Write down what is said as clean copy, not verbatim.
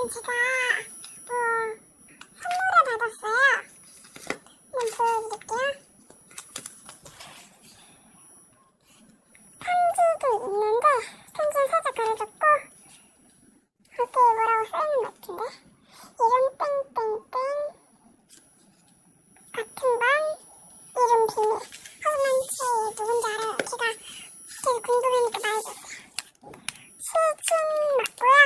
제가 선물을 받았어요. 한번 보여드릴게요. 편지도 있는데 편지는 살짝 가려졌고 여기 뭐라고 써있는 것 같은데 이름 땡땡땡 같은 방 이름 비밀. 하지만 제 누군지 알아요. 걔가 계속 궁금하니까 말해줬어요. 실친 맞고요.